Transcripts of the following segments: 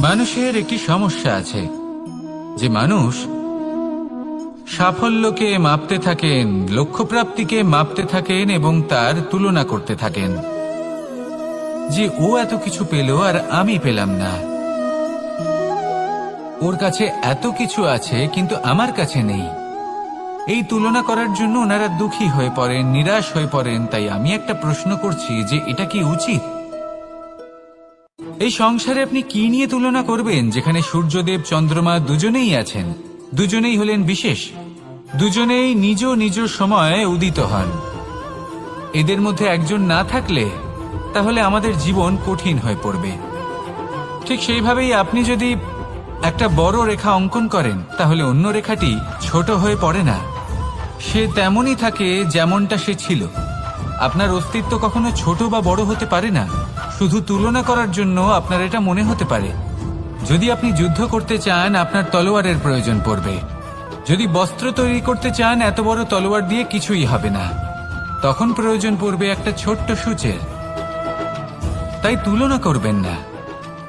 মানুষের একটি সমস্যা আছে যে মানুষ সাফল্যকে মাপতে থাকেন, লক্ষ্যপ্রাপ্তিকে মাপতে থাকেন এবং তার তুলনা করতে থাকেন যে ও এত কিছু পেল আর আমি পেলাম না, ওর কাছে এত কিছু আছে কিন্তু আমার কাছে নেই। এই তুলনা করার জন্য ওনারা দুঃখী হয়ে পড়েন, নিরাশ হয়ে পড়েন। তাই আমি একটা প্রশ্ন করছি যে এটা কি উচিত? এই সংসারে আপনি কি নিয়ে তুলনা করবেন যেখানে সূর্যদেব চন্দ্রমা দুজনেই আছেন, দুজনেই হলেন বিশেষ, দুজনেই নিজ নিজ সময়ে উদিত হন। এদের মধ্যে একজন না থাকলে তাহলে আমাদের জীবন কঠিন হয়ে পড়বে। ঠিক সেইভাবেই আপনি যদি একটা বড় রেখা অঙ্কন করেন তাহলে অন্য রেখাটি ছোট হয়ে পড়ে না, সে তেমনই থাকে যেমনটা সে ছিল। আপনার অস্তিত্ব কখনো ছোট বা বড় হতে পারে না। শুধু তুলনা করার জন্য আপনার এটা মনে হতে পারে। যদি আপনি যুদ্ধ করতে চান আপনার তলোয়ারের প্রয়োজন পড়বে। যদি বস্ত্র তৈরি করতে চান এত বড় তলোয়ার দিয়ে কিছুই হবে না, তখন প্রয়োজন পড়বে একটা ছোট্ট সূচের। তাই তুলনা করবেন না,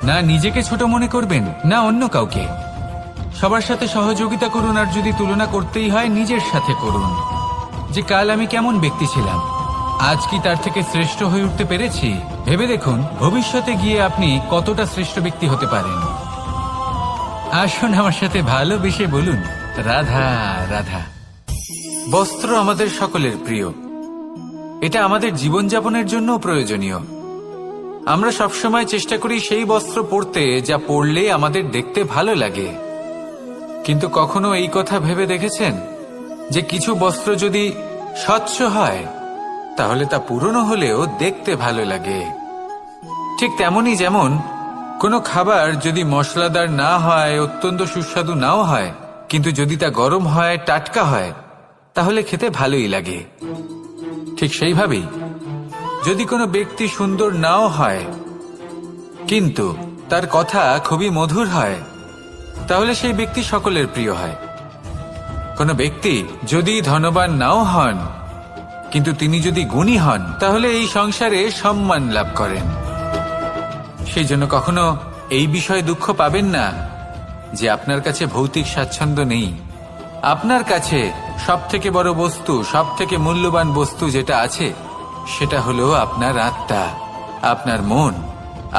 না নিজেকে ছোট মনে করবেন না অন্য কাউকে। সবার সাথে সহযোগিতা করুন, আর যদি তুলনা করতেই হয় নিজের সাথে করুন যে কাল আমি কেমন ব্যক্তি ছিলাম, আজ কি তার থেকে শ্রেষ্ঠ হয়ে উঠতে পেরেছি। ভেবে দেখুন ভবিষ্যতে গিয়ে আপনি কতটা শ্রেষ্ঠ ব্যক্তি হতে পারেন। আসুন আমার সাথে ভালোবেসে বলুন রাধা রাধা। বস্ত্র আমাদের সকলের প্রিয়, এটা আমাদের জীবনযাপনের জন্য প্রয়োজনীয়। আমরা সবসময় চেষ্টা করি সেই বস্ত্র পরতে যা পরলে আমাদের দেখতে ভালো লাগে। কিন্তু কখনো এই কথা ভেবে দেখেছেন যে কিছু বস্ত্র যদি স্বচ্ছ হয় তাহলে তা পুরনো হলেও দেখতে ভালো লাগে? ঠিক তেমনি যেমন কোনো খাবার যদি মশলাদার না হয়, অত্যন্ত সুস্বাদু নাও হয়, কিন্তু যদি তা গরম হয়, টাটকা হয়, তাহলে খেতে ভালোই লাগে। ঠিক সেইভাবেই যদি কোনো ব্যক্তি সুন্দর নাও হয় কিন্তু তার কথা খুবই মধুর হয়, তাহলে সেই ব্যক্তি সকলের প্রিয় হয়। কোনো ব্যক্তি যদি ধনবান নাও হন কিন্তু তিনি যদি গুণী হন তাহলে এই সংসারে সম্মান লাভ করেন। সেই জন্য কখনো এই বিষয়ে দুঃখ পাবেন না যে আপনার কাছে ভৌতিক স্বাচ্ছন্দ্য নেই। আপনার কাছে সবথেকে বড় বস্তু, সবথেকে মূল্যবান বস্তু যেটা আছে সেটা হলো আপনার আত্মা, আপনার মন,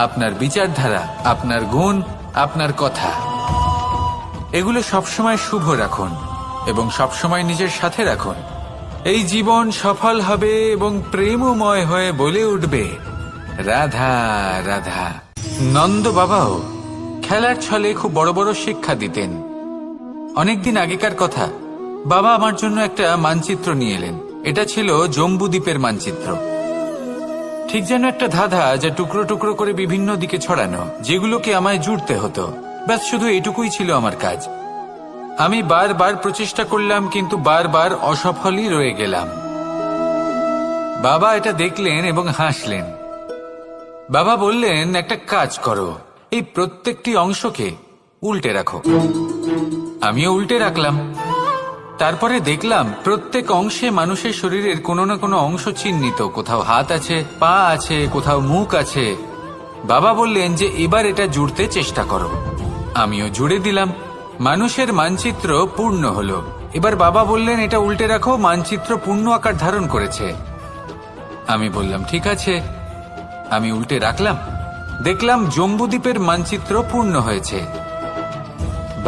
আপনার বিচারধারা, আপনার গুণ, আপনার কথা। এগুলো সবসময় শুভ রাখুন এবং সবসময় নিজের সাথে রাখুন। এই জীবন সফল হবে এবং প্রেমময় হয়ে বলে উঠবে রাধা রাধা। নন্দ বাবাও খেলার ছলে খুব বড় বড় শিক্ষা দিতেন। অনেকদিন আগেকার কথা, বাবা আমার জন্য একটা মানচিত্র নিয়ে এলেন। এটা ছিল জম্বুদ্বীপের মানচিত্র, ঠিক যেন একটা ধাঁধা যা টুকরো টুকরো করে বিভিন্ন দিকে ছড়ানো, যেগুলোকে আমায় জুড়তে হতো। ব্যাস শুধু এটুকুই ছিল আমার কাজ। আমি বারবার প্রচেষ্টা করলাম কিন্তু বারবার অসফলই রয়ে গেলাম। বাবা এটা দেখলেন এবং হাসলেন। বাবা বললেন, একটা কাজ করো, এই প্রত্যেকটি অংশকে উল্টে রাখো। আমিও উল্টে রাখলাম। তারপরে দেখলাম প্রত্যেক অংশে মানুষের শরীরের কোনো না কোনো অংশ চিহ্নিত। কোথাও হাত আছে, পা আছে, কোথাও মুখ আছে। বাবা বললেন যে এবার এটা জুড়তে চেষ্টা করো। আমিও জুড়ে দিলাম। মানুষের মানচিত্র পূর্ণ হলো। এবার বাবা বললেন এটা উল্টে রাখো, মানচিত্র পূর্ণ আকার ধারণ করেছে। আমি বললাম ঠিক আছে। আমি উল্টে রাখলাম, দেখলাম জম্বুদ্বীপের মানচিত্র পূর্ণ হয়েছে।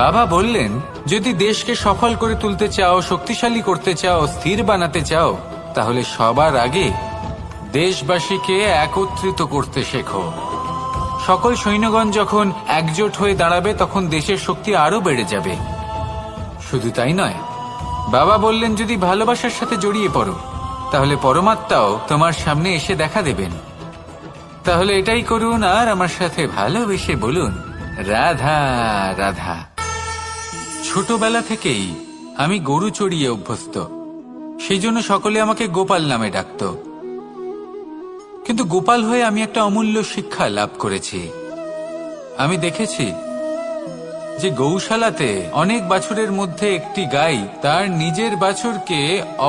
বাবা বললেন যদি দেশকে সফল করে তুলতে চাও, শক্তিশালী করতে চাও, স্থির বানাতে চাও, তাহলে সবার আগে দেশবাসীকে একত্রিত করতে শেখো। সকল সৈন্যগণ যখন একজোট হয়ে দাঁড়াবে তখন দেশের শক্তি আরো বেড়ে যাবে। শুধু তাই নয়, বাবা বললেন যদি ভালোবাসার সাথে জড়িয়ে পড়ো তাহলে পরমাত্মাও তোমার সামনে এসে দেখা দেবেন। তাহলে এটাই করুন আর আমার সাথে ভালোবেসে বলুন রাধা রাধা। ছোটবেলা থেকেই আমি গরু চড়িয়ে অভ্যস্ত, সেই জন্য সকলে আমাকে গোপাল নামে ডাকত। কিন্তু গোপাল হয়ে আমি একটা অমূল্য শিক্ষা লাভ করেছি। আমি দেখেছি যে গৌশালাতে অনেক বাছুরের মধ্যে একটি গাই তার নিজের বাছুরকে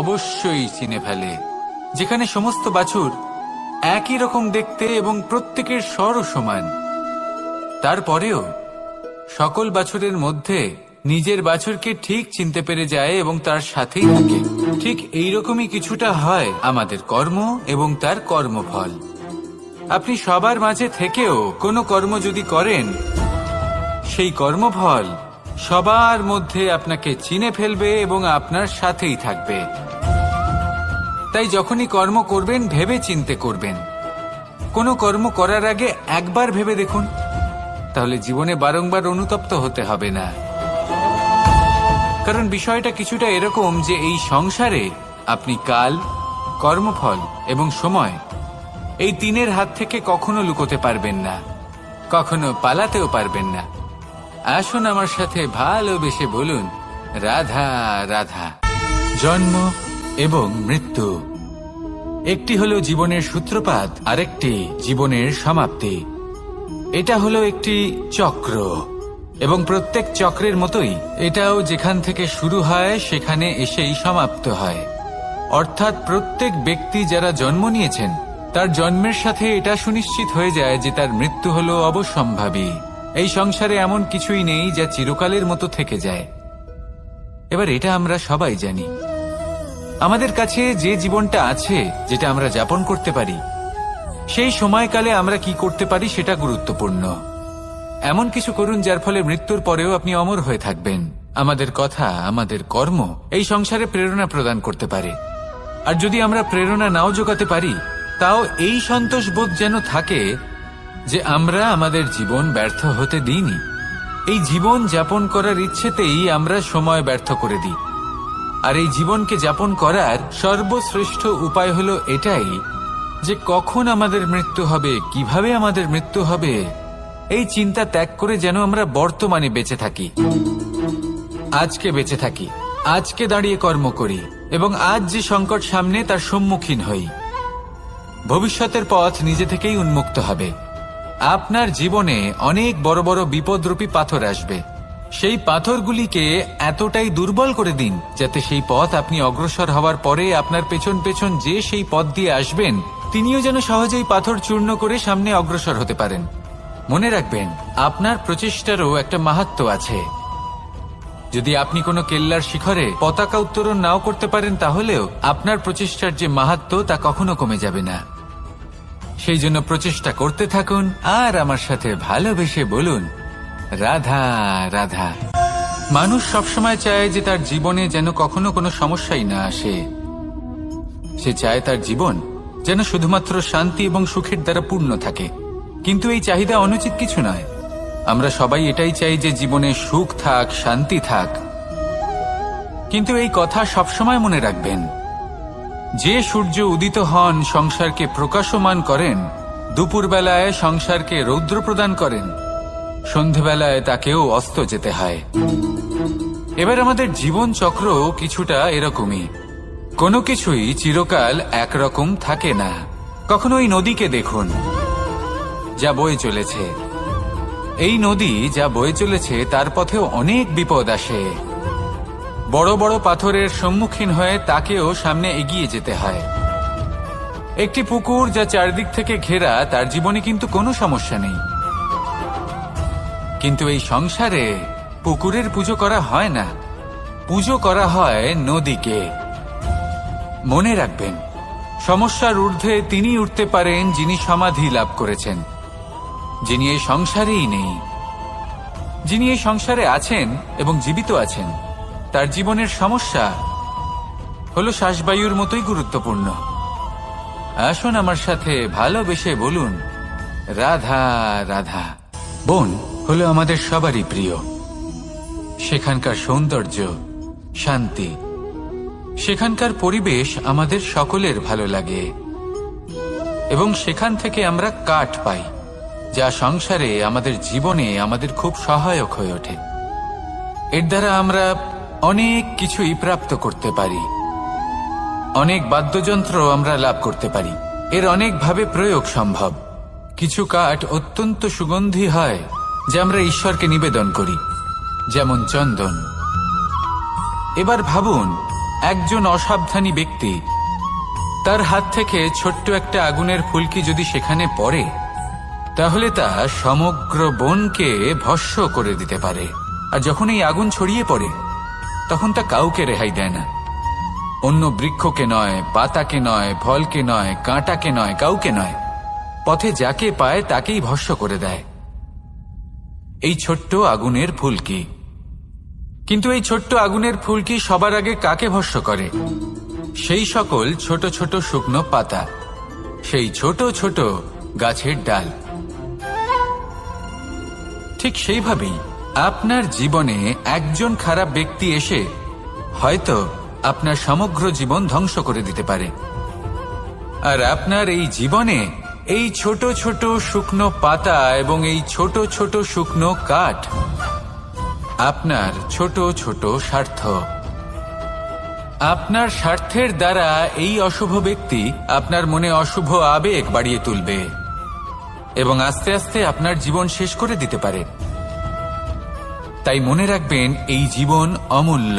অবশ্যই চিনে ফেলে। যেখানে সমস্ত বাছুর একই রকম দেখতে এবং প্রত্যেকের স্বরও সমান, তারপরেও সকল বাছুরের মধ্যে নিজের বাছুরকে ঠিক চিনতে পেরে যায় এবং তার সাথেই থাকে। ঠিক এইরকমই কিছুটা হয় আমাদের কর্ম এবং তার কর্মফল। আপনি সবার মাঝে থেকেও কোনো কর্ম যদি করেন, সেই কর্মফল সবার মধ্যে আপনাকে চিনে ফেলবে এবং আপনার সাথেই থাকবে। তাই যখনই কর্ম করবেন ভেবে চিন্তে করবেন। কোনো কর্ম করার আগে একবার ভেবে দেখুন, তাহলে জীবনে বারংবার অনুতপ্ত হতে হবে না। কারণ বিষয়টা কিছুটা এরকম যে এই সংসারে আপনি কাল, কর্মফল এবং সময়, এই তিনের হাত থেকে কখনো লুকোতে পারবেন না, কখনো পালাতেও পারবেন না। আসুন আমার সাথে ভালোবেসে বলুন, রাধা রাধা। জন্ম এবং মৃত্যু, একটি হলো জীবনের সূত্রপাত, আরেকটি জীবনের সমাপ্তি। এটা হলো একটি চক্র এবং প্রত্যেক চক্রের মতোই এটাও যেখান থেকে শুরু হয় সেখানে এসেই সমাপ্ত হয়। অর্থাৎ প্রত্যেক ব্যক্তি যারা জন্ম নিয়েছেন তার জন্মের সাথে এটা সুনিশ্চিত হয়ে যায় যে তার মৃত্যু হলো অবশ্যম্ভাবী। এই সংসারে এমন কিছুই নেই যা চিরকালের মতো থেকে যায়। এবার এটা আমরা সবাই জানি। আমাদের কাছে যে জীবনটা আছে, যেটা আমরা যাপন করতে পারি, সেই সময়কালে আমরা কি করতে পারি সেটা গুরুত্বপূর্ণ। এমন কিছু করুন যার ফলে মৃত্যুর পরেও আপনি অমর হয়ে থাকবেন। আমাদের কথা, আমাদের কর্ম এই সংসারে প্রেরণা প্রদান করতে পারে। আর যদি আমরা প্রেরণা নাও জোগাতে পারি, তাও এই সন্তোষ বোধ যেন থাকে যে আমরা আমাদের জীবন ব্যর্থ হতে দিইনি। এই জীবন যাপন করার ইচ্ছেতেই আমরা সময় ব্যর্থ করে দিই। আর এই জীবনকে যাপন করার সর্বশ্রেষ্ঠ উপায় হলো এটাই যে কখন আমাদের মৃত্যু হবে, কিভাবে আমাদের মৃত্যু হবে, এই চিন্তা ত্যাগ করে যেন আমরা বর্তমানে বেঁচে থাকি, আজকে বেঁচে থাকি, আজকে দাঁড়িয়ে কর্ম করি এবং আজ যে সংকট সামনে তার সম্মুখীন হই। ভবিষ্যতের পথ নিজে থেকেই উন্মুক্ত হবে। আপনার জীবনে অনেক বড় বড় বিপদরূপী পাথর আসবে। সেই পাথরগুলিকে এতটাই দুর্বল করে দিন যাতে সেই পথ আপনি অগ্রসর হওয়ার পরে আপনার পেছন পেছন যে সেই পথ দিয়ে আসবেন তিনিও যেন সহজেই পাথর চূর্ণ করে সামনে অগ্রসর হতে পারেন। মনে রাখবেন, আপনার প্রচেষ্টারও একটা মাহাত্ম্য আছে। যদি আপনি কোনো কেল্লার শিখরে পতাকা উত্তোলন নাও করতে পারেন, তাহলেও আপনার প্রচেষ্টার যে মাহাত্ম্য তা কখনো কমে যাবে না। সেই জন্য প্রচেষ্টা করতে থাকুন আর আমার সাথে ভালোবেসে বলুন, রাধা রাধা। মানুষ সবসময় চায় যে তার জীবনে যেন কখনো কোনো সমস্যাই না আসে। সে চায় তার জীবন যেন শুধুমাত্র শান্তি এবং সুখের দ্বারা পূর্ণ থাকে। কিন্তু এই চাহিদা অনুচিত কিছু নয়। আমরা সবাই এটাই চাই যে জীবনে সুখ থাক, শান্তি থাক। কিন্তু এই কথা সবসময় মনে রাখবেন, যে সূর্য উদিত হন সংসারকে প্রকাশমান করেন, দুপুরবেলায় সংসারকে রৌদ্র প্রদান করেন, সন্ধেবেলায় তাকেও অস্ত যেতে হয়। এবার আমাদের জীবন চক্র কিছুটা এরকমই। কোনো কিছুই চিরকাল একরকম থাকে না। কখনো এই নদীকে দেখুন যা বয়ে চলেছে। এই নদী যা বয়ে চলেছে তার পথেও অনেক বিপদ আসে। বড় বড় পাথরের সম্মুখীন হয়ে তাকেও সামনে এগিয়ে যেতে হয়। একটি পুকুর যা চারদিক থেকে ঘেরা, তার জীবনে কিন্তু কোনো সমস্যা নেই। কিন্তু এই সংসারে পুকুরের পুজো করা হয় না, পুজো করা হয় নদীকে। মনে রাখবেন, সমস্যার ঊর্ধ্বে তিনি উঠতে পারেন যিনি সমাধি লাভ করেছেন, যিনি এই সংসারেই নেই। যিনি এই সংসারে আছেন এবং জীবিত আছেন, তার জীবনের সমস্যা হলো শ্বাসবায়ুর মতোই গুরুত্বপূর্ণ। আসুন আমার সাথে ভালোবেসে বলুন, রাধা রাধা। বন হলো আমাদের সবারই প্রিয়। সেখানকার সৌন্দর্য, শান্তি, সেখানকার পরিবেশ আমাদের সকলের ভালো লাগে এবং সেখান থেকে আমরা কাঠ পাই, যা সংসারে আমাদের জীবনে আমাদের খুব সহায়ক হয়ে ওঠে। এর দ্বারা আমরা অনেক কিছুই প্রাপ্ত করতে পারি। অনেক বাদ্যযন্ত্র আমরা লাভ করতে পারি। এর অনেকভাবে প্রয়োগ সম্ভব। কিছু কাঠ অত্যন্ত সুগন্ধি হয় যা আমরা ঈশ্বরকে নিবেদন করি, যেমন চন্দন। এবার ভাবুন, একজন অসাবধানী ব্যক্তি, তার হাত থেকে ছোট্ট একটা আগুনের ফুলকি যদি সেখানে পড়ে, তাহলে তা সমগ্র বনকে ভস্ম করে দিতে পারে। আর যখন এই আগুন ছড়িয়ে পড়ে তখন তা কাউকে রেহাই দেয় না। অন্য বৃক্ষকে নয়, পাতাকে নয়, ফলকে নয়, কাঁটাকে নয়, কাউকে নয়, পথে যাকে পায় তাকেই ভস্ম করে দেয়। এই ছোট্ট আগুনের ফুলকি। কিন্তু এই ছোট্ট আগুনের ফুলকি সবার আগে কাকে ভস্ম করে? সেই সকল ছোট ছোট শুকনো পাতা, সেই ছোট ছোট গাছের ডাল। ঠিক সেইভাবেই আপনার জীবনে একজন খারাপ ব্যক্তি এসে হয়তো আপনার সমগ্র জীবন ধ্বংস করে দিতে পারে। আর আপনার এই জীবনে এই ছোট ছোট শুকনো পাতা এবং এই ছোট ছোট শুকনো কাঠ আপনার ছোট ছোট স্বার্থ। আপনার স্বার্থের দ্বারা এই অশুভ ব্যক্তি আপনার মনে অশুভ আবেগ বাড়িয়ে তুলবে এবং আস্তে আস্তে আপনার জীবন শেষ করে দিতে পারে। তাই মনে রাখবেন, এই জীবন অমূল্য।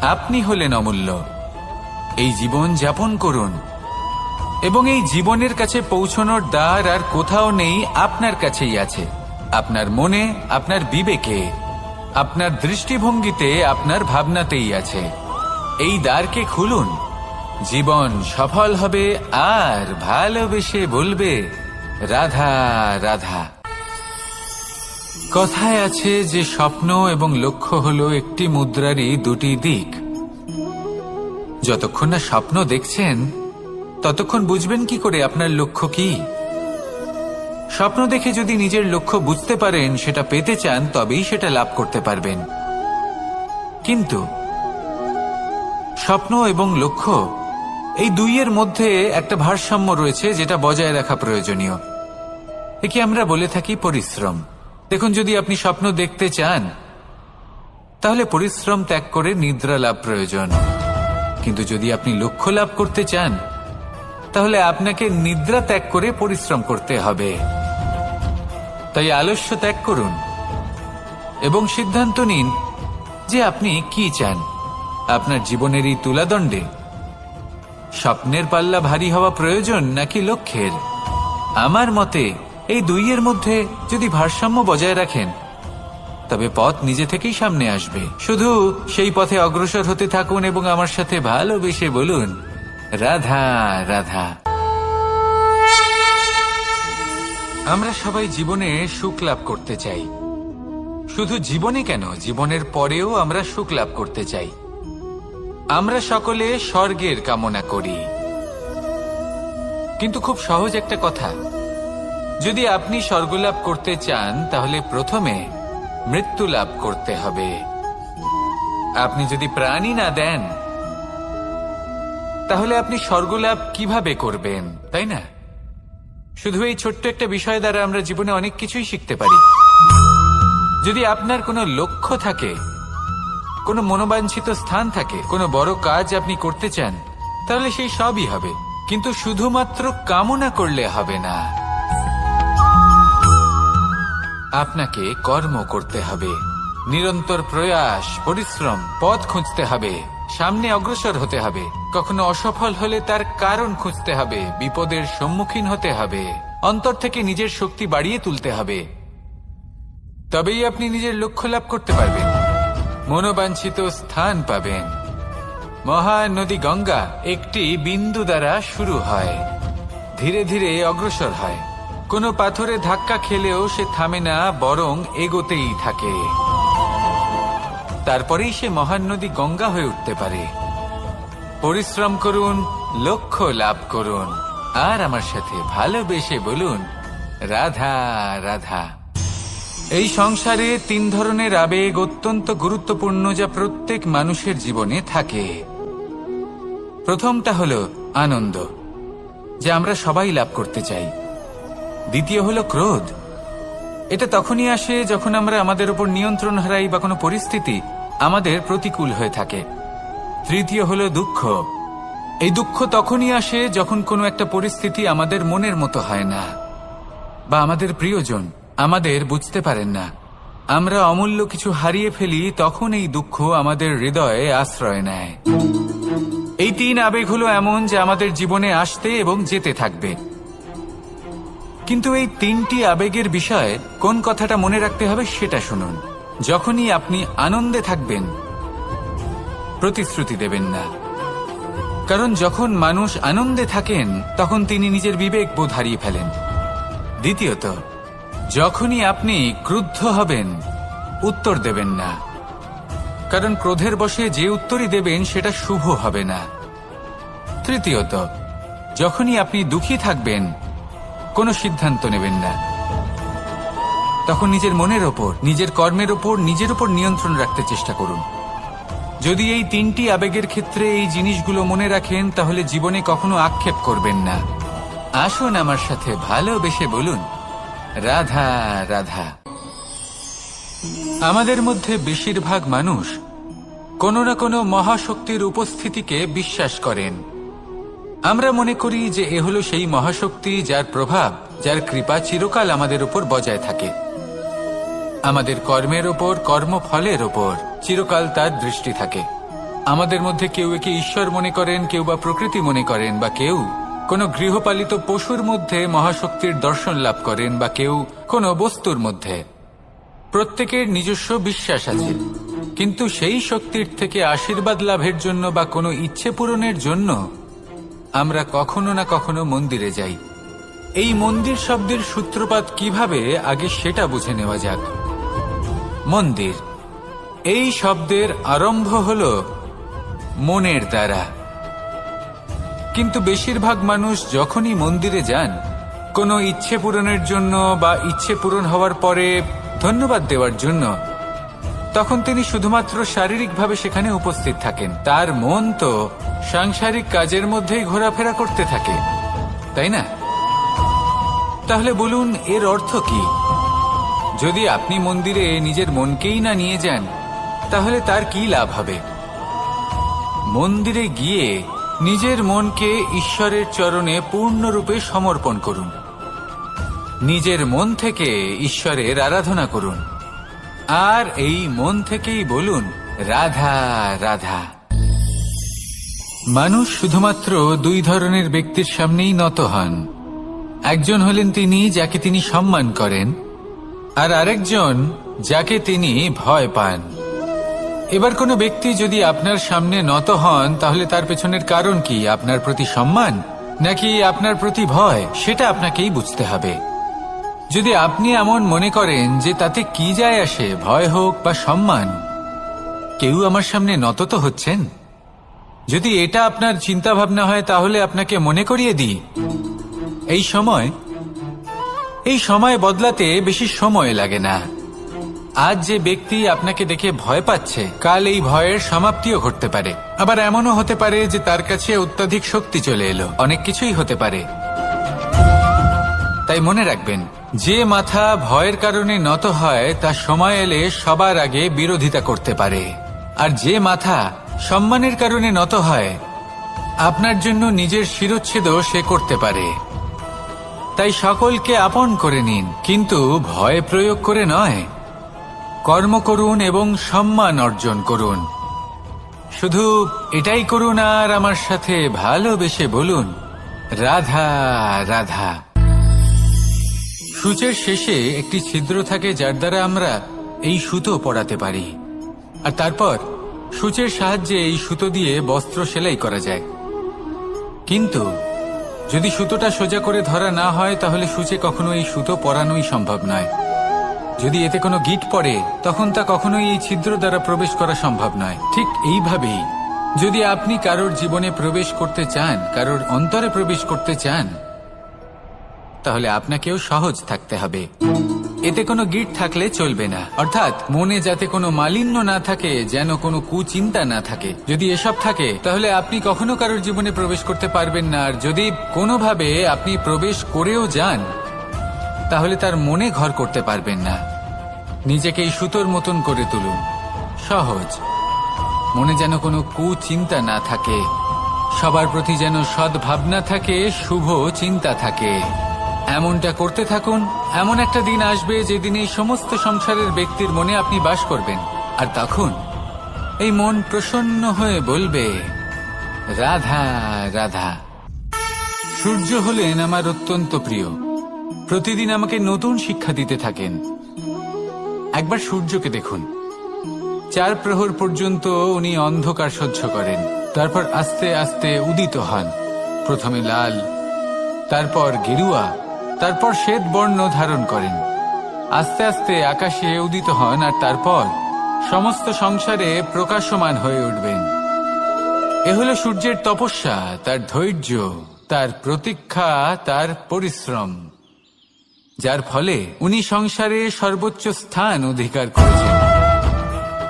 আপনি হলেন অমূল্য। এই জীবন যাপন করুন এবং এই জীবনের কাছে পৌঁছানোর দ্বার আর কোথাও নেই, আপনার কাছেই আছে। আপনার মনে, আপনার বিবেকে, আপনার দৃষ্টিভঙ্গিতে, আপনার ভাবনাতেই আছে। এই দ্বারকে খুলুন, জীবন সফল হবে আর ভালোবেসে বলবে রাধা রাধা। কথায় আছে যে স্বপ্ন এবং লক্ষ্য হলো একটি মুদ্রারই দুটি দিক। যতক্ষণ না স্বপ্ন দেখছেন ততক্ষণ বুঝবেন কি করে আপনার লক্ষ্য কি? স্বপ্ন দেখে যদি নিজের লক্ষ্য বুঝতে পারেন, সেটা পেতে চান, তবেই সেটা লাভ করতে পারবেন। কিন্তু স্বপ্ন এবং লক্ষ্য এই দুইয়ের মধ্যে একটা ভারসাম্য রয়েছে, যেটা বজায় রাখা প্রয়োজনীয়। একে আমরা বলে থাকি পরিশ্রম। দেখুন, যদি আপনি স্বপ্ন দেখতে চান তাহলে পরিশ্রম ত্যাগ করে নিদ্রা লাভ প্রয়োজন। কিন্তু যদি আপনি লক্ষ্য লাভ করতে চান তাহলে আপনাকে নিদ্রা ত্যাগ করে পরিশ্রম করতে হবে। তাই আলস্য ত্যাগ করুন এবং সিদ্ধান্ত নিন যে আপনি কি চান। আপনার জীবনের এই তুলাদণ্ডে স্বপ্নের পাল্লা ভারী হওয়া প্রয়োজন নাকি লক্ষ্যের? আমার মতে এই দুইয়ের মধ্যে যদি ভারসাম্য বজায় রাখেন তবে পথ নিজে থেকেই সামনে আসবে। শুধু সেই পথে অগ্রসর হতে থাকুন এবং আমার সাথে ভালোবেসে বলুন রাধা রাধা। আমরা সবাই জীবনে সুখ লাভ করতে চাই। শুধু জীবনে কেন, জীবনের পরেও আমরা সুখ লাভ করতে চাই। আমরা সকলে স্বর্গের কামনা করি। কিন্তু খুব সহজ একটা কথা, যদি আপনি স্বর্গ লাভ করতে চান তাহলে প্রথমে মৃত্যু লাভ করতে হবে। আপনি যদি প্রাণই না দেন তাহলে আপনি স্বর্গ লাভ কিভাবে করবেন, তাই না? শুধু এই ছোট্ট একটা বিষয় দ্বারা আমরা জীবনে অনেক কিছুই শিখতে পারি। যদি আপনার কোনো লক্ষ্য থাকে, কোনো মনোবাঞ্ছিত স্থান থাকে, কোনো বড় কাজ আপনি করতে চান, তাহলে সেই সবই হবে। কিন্তু শুধুমাত্র কামনা করলে হবে না, আপনাকে কর্ম করতে হবে, নিরন্তর প্রয়াস, পরিশ্রম, পথ খুঁজতে হবে, সামনে অগ্রসর হতে হবে। কখনো অসফল হলে তার কারণ খুঁজতে হবে, বিপদের সম্মুখীন হতে হবে, অন্তর থেকে নিজের শক্তি বাড়িয়ে তুলতে হবে। তবেই আপনি নিজের লক্ষ্য লাভ করতে পারবেন, মনোবাঞ্ছিত স্থান পাবেন। মহান নদী গঙ্গা একটি বিন্দু দ্বারা শুরু হয়, ধীরে ধীরে অগ্রসর হয়। কোনো পাথরে ধাক্কা খেলেও সে থামে না, বরং এগোতেই থাকে। তারপরেই সে মহান নদী গঙ্গা হয়ে উঠতে পারে। পরিশ্রম করুন, লক্ষ্য লাভ করুন, আর আমার সাথে ভালোবেসে বলুন রাধা রাধা। এই সংসারে তিন ধরনের আবেগ অত্যন্ত গুরুত্বপূর্ণ, যা প্রত্যেক মানুষের জীবনে থাকে। প্রথমটা হলো আনন্দ, যা আমরা সবাই লাভ করতে চাই। দ্বিতীয় হলো ক্রোধ। এটা তখনই আসে যখন আমরা আমাদের উপর নিয়ন্ত্রণ হারাই বা কোনো পরিস্থিতি আমাদের প্রতিকূল হয়ে থাকে। তৃতীয় হলো দুঃখ। এই দুঃখ তখনই আসে যখন কোনো একটা পরিস্থিতি আমাদের মনের মতো হয় না, বা আমাদের প্রিয়জন আমাদের বুঝতে পারেন না। আমরা অমূল্য কিছু হারিয়ে ফেলি, তখন এই দুঃখ আমাদের হৃদয়ে আশ্রয় নেয়। এই তিন আবেগ হলো এমন যে আমাদের জীবনে আসতে এবং যেতে থাকবে। কিন্তু এই তিনটি আবেগের বিষয়ে কোন কথাটা মনে রাখতে হবে সেটা শুনুন। যখনই আপনি আনন্দে থাকবেন, প্রতিশ্রুতি দেবেন না, কারণ যখন মানুষ আনন্দে থাকেন তখন তিনি নিজের বিবেক বোধ হারিয়ে ফেলেন। দ্বিতীয়ত, যখনই আপনি ক্রুদ্ধ হবেন, উত্তর দেবেন না, কারণ ক্রোধের বশে যে উত্তরই দেবেন সেটা শুভ হবে না। তৃতীয়ত, যখনই আপনি দুঃখী থাকবেন, কোনো সিদ্ধান্ত নেবেন না, তখন নিজের মনের ওপর, নিজের কর্মের ওপর, নিজের উপর নিয়ন্ত্রণ রাখতে চেষ্টা করুন। যদি এই তিনটি আবেগের ক্ষেত্রে এই জিনিসগুলো মনে রাখেন, তাহলে জীবনে কখনো আক্ষেপ করবেন না। আসুন আমার সাথে ভালোবেসে বলুন, রাধা রাধা। আমাদের মধ্যে বেশিরভাগ মানুষ কোনো না কোনো মহাশক্তির উপস্থিতিকে বিশ্বাস করেন। আমরা মনে করি যে এ হলো সেই মহাশক্তি যার প্রভাব, যার কৃপা চিরকাল আমাদের উপর বজায় থাকে। আমাদের কর্মের ওপর, কর্মফলের ওপর চিরকাল তার দৃষ্টি থাকে। আমাদের মধ্যে কেউ একে ঈশ্বর মনে করেন, কেউ বা প্রকৃতি মনে করেন, বা কেউ কোনো গৃহপালিত পশুর মধ্যে মহাশক্তির দর্শন লাভ করেন, বা কেউ কোনো বস্তুর মধ্যে। প্রত্যেকের নিজস্ব বিশ্বাস আছে, কিন্তু সেই শক্তির থেকে আশীর্বাদ লাভের জন্য বা কোনো ইচ্ছে পূরণের জন্য আমরা কখনো না কখনো মন্দিরে যাই। এই মন্দির শব্দের সূত্রপাত কিভাবে, আগে সেটা বুঝে নেওয়া যাক। মন্দির এই শব্দের আরম্ভ হল মনের দ্বারা, কিন্তু বেশিরভাগ মানুষ যখনই মন্দিরে যান কোনো ইচ্ছে পূরণের জন্য বা ইচ্ছে পূরণ হওয়ার পরে ধন্যবাদ দেওয়ার জন্য, তখন তিনি শুধুমাত্র শারীরিকভাবে সেখানে উপস্থিত থাকেন। তার মন তো সাংসারিক কাজের মধ্যেই ঘোরাফেরা করতে থাকে, তাই না? তাহলে বলুন, এর অর্থ কি? যদি আপনি মন্দিরে নিজের মনকেই না নিয়ে যান, তাহলে তার কি লাভ হবে? মন্দিরে গিয়ে নিজের মনকে ঈশ্বরের চরণে পূর্ণরূপে সমর্পণ করুন। নিজের মন থেকে ঈশ্বরের আরাধনা করুন, আর এই মন থেকেই বলুন, রাধা রাধা। মানুষ শুধুমাত্র দুই ধরনের ব্যক্তির সামনেই নত হন। একজন হলেন তিনি যাকে তিনি সম্মান করেন, আর আরেকজন যাকে তিনি ভয় পান। এবার কোনো ব্যক্তি যদি আপনার সামনে নত হন, তাহলে তার পেছনের কারণ কি? আপনার প্রতি সম্মান নাকি আপনার প্রতি ভয়? সেটা আপনাকেই বুঝতে হবে। যদি আপনি এমন মনে করেন যে তাতে কি যায় আসে, ভয় হোক বা সম্মান, কেউ আমার সামনে নত তো হচ্ছেন, যদি এটা আপনার চিন্তা ভাবনা হয়, তাহলে আপনাকে মনে করিয়ে দিই, এই সময় বদলাতে বেশি সময় লাগে না। আজ যে ব্যক্তি আপনাকে দেখে ভয় পাচ্ছে, কাল এই ভয়ের সমাপ্তিও ঘটতে পারে। আবার এমনও হতে পারে যে তার কাছে অত্যধিক শক্তি চলে এলো। অনেক কিছুই হতে পারে। তাই মনে রাখবেন, যে মাথা ভয়ের কারণে নত হয় তা সময় এলে সবার আগে বিরোধিতা করতে পারে, আর যে মাথা সম্মানের কারণে নত হয় আপনার জন্য নিজের শিরচ্ছেদও সে করতে পারে। তাই সকলকে আপন করে নিন, কিন্তু ভয় প্রয়োগ করে নয়। কর্ম করুন এবং সম্মান অর্জন করুন। শুধু এটাই করুন, আর আমার সাথে ভালোবেসে বলুন, রাধা রাধা। সূচের শেষে একটি ছিদ্র থাকে, যার দ্বারা আমরা এই সুতো পরাতে পারি, আর তারপর সূচের সাহায্যে এই সুতো দিয়ে বস্ত্র সেলাই করা যায়। কিন্তু যদি সুতোটা সোজা করে ধরা না হয়, তাহলে সূচে কখনো এই সুতো পরানোই সম্ভব নয়। যদি এতে কোনো গিঁট পড়ে, তখন তা কখনোই এই ছিদ্র দ্বারা প্রবেশ করা সম্ভব নয়। ঠিক এইভাবেই যদি আপনি কারোর জীবনে প্রবেশ করতে চান, কারোর অন্তরে প্রবেশ করতে চান, তাহলে আপনাকেও সহজ থাকতে হবে। এতে কোনো গিঁট থাকলে চলবে না, অর্থাৎ মনে যাতে কোনো মালিন্য না থাকে, যেন কোনো কুচিন্তা না থাকে। যদি এসব থাকে, তাহলে আপনি কখনো কারোর জীবনে প্রবেশ করতে পারবেন না। আর যদি কোনোভাবে আপনি প্রবেশ করেও যান, তাহলে তার মনে ঘর করতে পারবেন না। নিজেকে এই সুতোর মতন করে তুলুন, সহজ। মনে যেন কোনো কুচিন্তা না থাকে, সবার প্রতি যেন সদ্ভাবনা থাকে, শুভ চিন্তা থাকে। এমনটা করতে থাকুন। এমন একটা দিন আসবে যেদিন এই সমস্ত সংসারের ব্যক্তির মনে আপনি বাস করবেন, আর তখন এই মন প্রসন্ন হয়ে বলবে, রাধা রাধা। সূর্য হলেন আমার অত্যন্ত প্রিয়। প্রতিদিন আমাকে নতুন শিক্ষা দিতে থাকেন। একবার সূর্যকে দেখুন, 4 প্রহর পর্যন্ত উনি অন্ধকার সহ্য করেন, তারপর আস্তে আস্তে উদিত হন। প্রথমে লাল, তারপর গেরুয়া, তারপর শ্বেত বর্ণ ধারণ করেন। আস্তে আস্তে আকাশে উদিত হন আর তারপর সমস্ত সংসারে প্রকাশমান হয়ে উঠবেন। এ হলো সূর্যের তপস্যা, তার ধৈর্য, তার প্রতীক্ষা, তার পরিশ্রম, যার ফলে উনি সংসারে সর্বোচ্চ স্থান অধিকার করেছেন।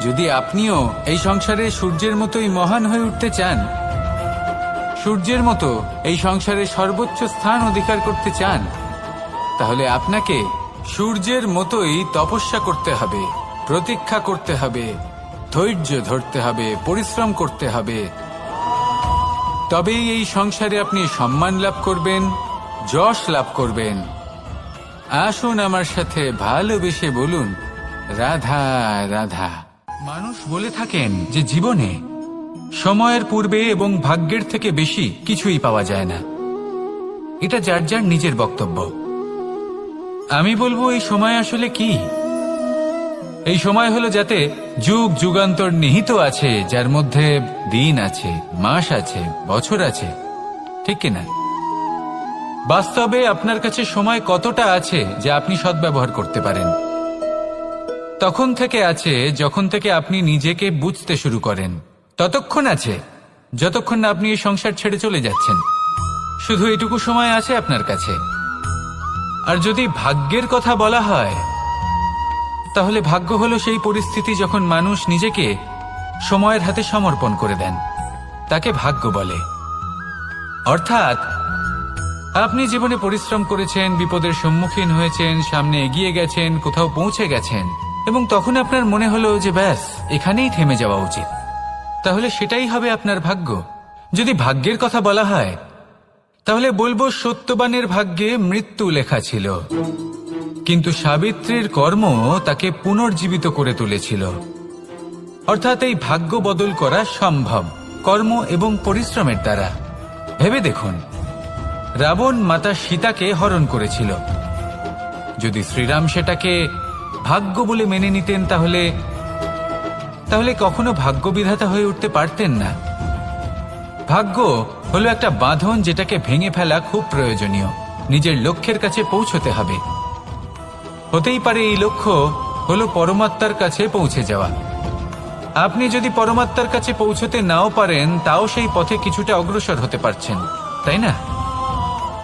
যদি আপনিও এই সংসারে সূর্যের মতোই মহান হয়ে উঠতে চান, সূর্যের মতো এই সংসারে সর্বোচ্চ স্থান অধিকার করতে চান, তাহলে আপনাকে সূর্যের মতোই তপস্যা করতে হবে, প্রতীক্ষা করতে হবে, ধৈর্য ধরতে হবে, পরিশ্রম করতে হবে। তবেই এই সংসারে আপনি সম্মান লাভ করবেন, যশ লাভ করবেন। আসুন আমার সাথে ভালোবেসে বলুন, রাধা রাধা। মানুষ বলে থাকেন যে জীবনে সময়ের পূর্বে এবং ভাগ্যের থেকে বেশি কিছুই পাওয়া যায় না। এটা যার যার নিজের বক্তব্য। আমি বলবো এই সময় আসলে কি? এই সময় হলো যাতে যুগ যুগান্তর নিহিত আছে, যার মধ্যে দিন আছে, মাস আছে, বছর আছে, ঠিক কিনা? বাস্তবে আপনার কাছে সময় কতটা আছে যা আপনি সদ্ব্যবহার করতে পারেন? তখন থেকে আছে যখন থেকে আপনি নিজেকে বুঝতে শুরু করেন। ততক্ষণ আছে যতক্ষণ না আপনি এই সংসার ছেড়ে চলে যাচ্ছেন। শুধু এটুকু সময় আছে আপনার কাছে। আর যদি ভাগ্যের কথা বলা হয়, তাহলে ভাগ্য হলো সেই পরিস্থিতি যখন মানুষ নিজেকে সময়ের হাতে সমর্পণ করে দেন, তাকে ভাগ্য বলে। অর্থাৎ আপনি জীবনে পরিশ্রম করেছেন, বিপদের সম্মুখীন হয়েছেন, সামনে এগিয়ে গেছেন, কোথাও পৌঁছে গেছেন, এবং তখন আপনার মনে হলো যে ব্যাস এখানেই থেমে যাওয়া উচিত। তাহলে সেটাই হবে আপনার ভাগ্য। যদি ভাগ্যের কথা বলা হয়, তাহলে বলবো সত্যবানের ভাগ্যে মৃত্যু লেখা ছিল, কিন্তু সাবিত্রীর কর্ম তাকে পুনর্জীবিত করে তুলেছিল। অর্থাৎ এই ভাগ্য বদল করা সম্ভব কর্ম এবং পরিশ্রমের দ্বারা। ভেবে দেখুন, রাবণ মাতা সীতাকে হরণ করেছিল। যদি শ্রীরাম সেটাকে ভাগ্য বলে মেনে নিতেন, তাহলে কখনো ভাগ্য বিধাতা হয়ে উঠতে পারতেন না। ভাগ্য হলো একটা বাঁধন যেটাকে ভেঙে ফেলা খুব প্রয়োজনীয়। নিজের লক্ষ্যের কাছে পৌঁছতে হবে। হতেই পারে এই লক্ষ্য হলো পরমাত্মার কাছে পৌঁছে যাওয়া। আপনি যদি পরমাত্মার কাছে পৌঁছতে নাও পারেন, তাও সেই পথে কিছুটা অগ্রসর হতে পারছেন, তাই না?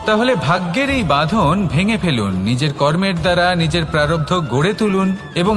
তাহলে ভাগ্যের এই বাঁধন ভেঙে ফেলুন, নিজের কর্মের দ্বারা নিজের প্রারব্ধ গড়ে তুলুন এবং